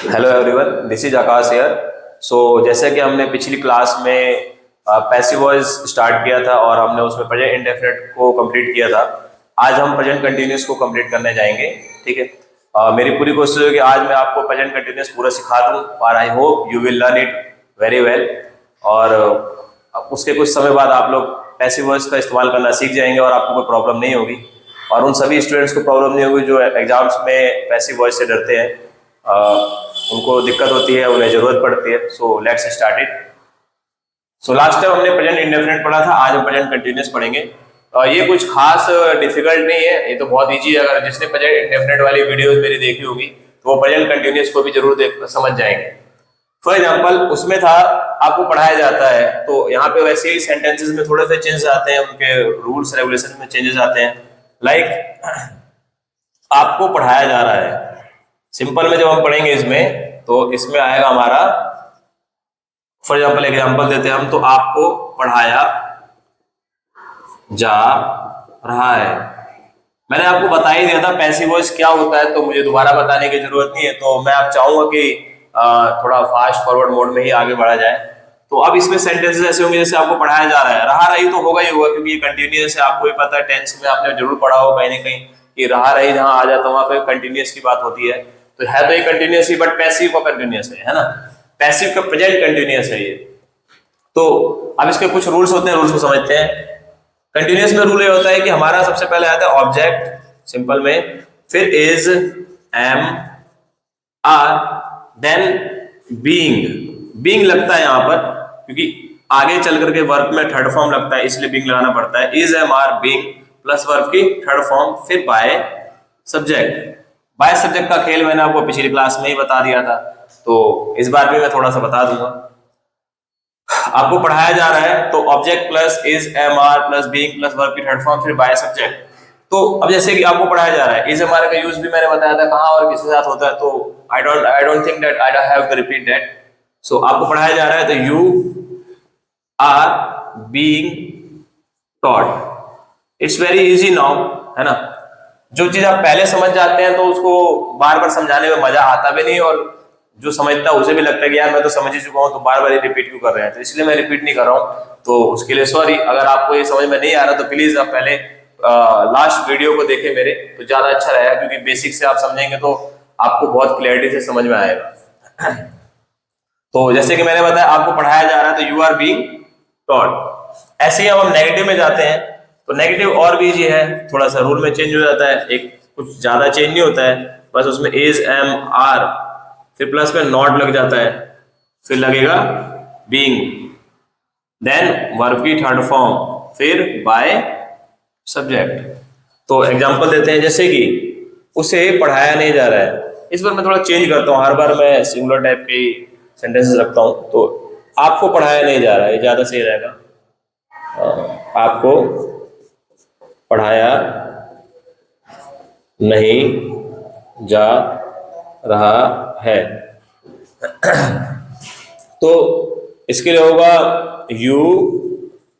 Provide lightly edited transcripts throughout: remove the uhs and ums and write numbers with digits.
Hello everyone, this is Akash here. So जैसे कि हमने पिछली क्लास में पैसिव वॉइस स्टार्ट किया था और हमने उसमें प्रेजेंट इंडेफिनिट को कंप्लीट किया था। आज हम प्रेजेंट कंटिन्यूस को कंप्लीट करने जाएंगे। ठीक है। मेरी पूरी कोशिश है कि आज मैं आपको प्रेजेंट कंटिन्यूस पूरा सिखा दूं और आई hope you will learn it very well. और उसके कुछ समय बाद आप लोग पैसिव वॉइस का इस्तेमाल करना सीख जाएंगे और आपको कोई प्रॉब्लम नहीं होगी। और उन सभी स्टूडेंट्स को प्रॉब्लम नहीं होगी जो एग्जाम्स में पैसिव वॉइस से डरते हैं, उनको दिक्कत होती है, उन्हें जरूरत पड़ती है। So let's start it. So last time हमने प्रेजेंट इंडेफिनिट पढ़ा था, आज हम प्रेजेंट कंटिन्यूस पढ़ेंगे। ये कुछ खास डिफिकल्ट नहीं है, ये तो बहुत इजी है। अगर जिसने प्रेजेंट इंडेफिनिट वाली वीडियोस मेरी देखी होगी तो वो प्रेजेंट कंटिन्यूस को भी जरूर देख समझ जाएंगे। फॉर एग्जाम्पल उसमें था, आपको पढ़ाया जाता है तो यहाँ पे वैसे ही सेंटेंसेस में थोड़े से चेंजेस आते हैं, उनके रूल्स रेगुलेशन में चेंजेस आते हैं। लाइक आपको पढ़ाया जा रहा है, सिंपल में जब हम पढ़ेंगे इसमें तो इसमें आएगा हमारा, फॉर एग्जाम्पल एग्जाम्पल देते हैं हम, तो आपको पढ़ाया जा रहा है। मैंने आपको बता ही दिया था पैसिव वॉइस क्या होता है, तो मुझे दोबारा बताने की जरूरत नहीं है। तो मैं आप चाहूंगा कि थोड़ा फास्ट फॉरवर्ड मोड में ही आगे बढ़ा जाए। तो अब इसमें सेंटेंसेस ऐसे होंगे जैसे आपको पढ़ाया जा रहा है, रहा रही तो होगा ही होगा क्योंकि ये कंटिन्यूअस है। आपको भी पता है, टेंस में आपने जरूर पढ़ा हो कहीं ना कहीं कि रहा रही जहां आ जाता है वहां पे कंटिन्यूअस की बात होती है। तो है तो ये कंटिन्यूअस ही, बट पैसिव का कंटिन्यूअस है ना। पैसिव का प्रेजेंट कंटिन्यूअस है ये। तो अब इसके कुछ रूल्स होते हैं, रूल्स को समझते हैं। कंटिन्यूअस में रूल ये होता है कि हमारा सबसे पहले आता है ऑब्जेक्ट सिंपल में, फिर is, am, are, then being. Being लगता है यहां पर क्योंकि आगे चल करके वर्ब में थर्ड फॉर्म लगता है, इसलिए बीइंग लगाना पड़ता है। Is, am, are, being plus verb की थर्ड फॉर्म, फिर बाय सब्जेक्ट। बाय सब्जेक्ट का खेल मैंने आपको पिछली क्लास में ही बता दिया था, तो इस बार भी मैं थोड़ा सा बता दूंगा। आपको पढ़ाया जा रहा है तो object plus is, am, are plus being plus verb की थर्ड फॉर्म, फिर बाय सब्जेक्ट। तो अब जैसे कि आपको पढ़ाया जा रहा है, इज, एम, आर का यूज भी मैंने बताया था कहां और किसके साथ होता है, तो I don't think that I have to repeat that. So आपको पढ़ाया जा रहा है तो you are being taught. It's very easy now, है ना। जो चीज आप पहले समझ जाते हैं तो उसको बार बार समझाने में मजा आता भी नहीं, और जो समझता है उसे भी लगता है कि यार मैं तो समझ ही चुका हूं, तो बार बार रिपीट क्यों कर रहे हैं। तो इसलिए मैं रिपीट नहीं कर रहा हूं, तो उसके लिए सॉरी। अगर आपको ये समझ में नहीं आ रहा तो प्लीज आप पहले लास्ट वीडियो को देखें मेरे, तो ज्यादा अच्छा रहेगा क्योंकि बेसिक से आप समझेंगे तो आपको बहुत क्लैरिटी से समझ में आएगा। तो जैसे कि मैंने बताया आपको पढ़ाया जा रहा है तो यू आर बीइंग टॉट। ऐसे ही अब हम नेगेटिव में जाते हैं, तो नेगेटिव और भी इजी है, थोड़ा सा रूल में चेंज हो जाता है, एक कुछ ज्यादा चेंज नहीं होता है, बस उसमें इज, एम, आर, फिर प्लस में नॉट लग जाता है, फिर लगेगा बीइंग, देन वर्ब की थर्ड फॉर्म, फिर बाय सब्जेक्ट। तो एग्जांपल देते हैं, जैसे कि उसे पढ़ाया नहीं जा रहा है। इस बार मैं थोड़ा चेंज करता हूँ, हर बार मैं सिंगुलर टाइप के सेंटेंसेस रखता हूँ, तो आपको पढ़ाया नहीं जा रहा है, ज्यादा सही रहेगा। आपको पढ़ाया नहीं जा रहा है। तो इसके लिए होगा यू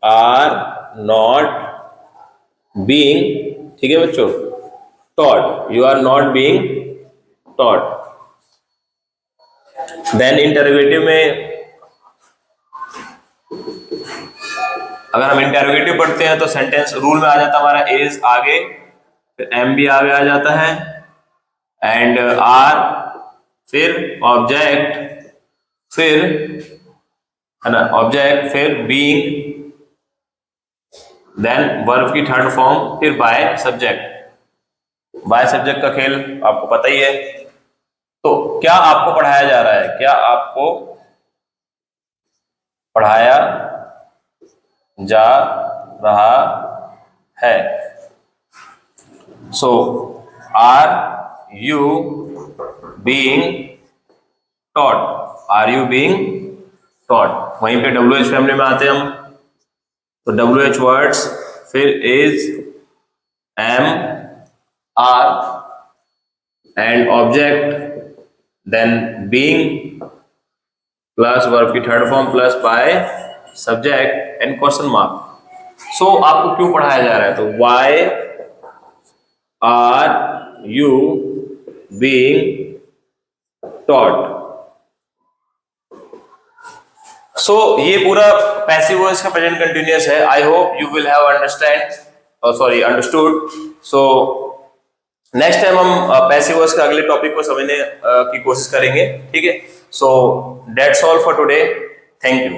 आर नॉट बीइंग, ठीक है बच्चों, taught. You are not being taught. Then interrogative में अगर हम इंटरोगेटिव पढ़ते हैं तो सेंटेंस रूल में आ जाता है हमारा इज आगे, फिर एम भी आगे आ जाता है, एंड आर, फिर ऑब्जेक्ट, फिर, है ना, ऑब्जेक्ट, फिर बीइंग, देन वर्ब की थर्ड फॉर्म, फिर बाय सब्जेक्ट। बाय सब्जेक्ट का खेल आपको पता ही है। तो क्या आपको पढ़ाया जा रहा है, क्या आपको पढ़ाया जा रहा है। So are you being taught, are you being taught. वहीं पे WH फैमिली में आते हैं हम, तो WH वर्ड्स, फिर is, am, are and object, then being plus verb की third form plus by subject and question mark. So आपको क्यों पढ़ाया जा रहा है, तो why are you being taught. So ये पूरा पैसिव वॉइस का प्रेजेंट कंटिन्यूअस है. I hope you will have understood. So next time हम पैसिव वॉइस के अगले टॉपिक को समझने की कोशिश करेंगे. ठीक है. So that's all for today. Thank you.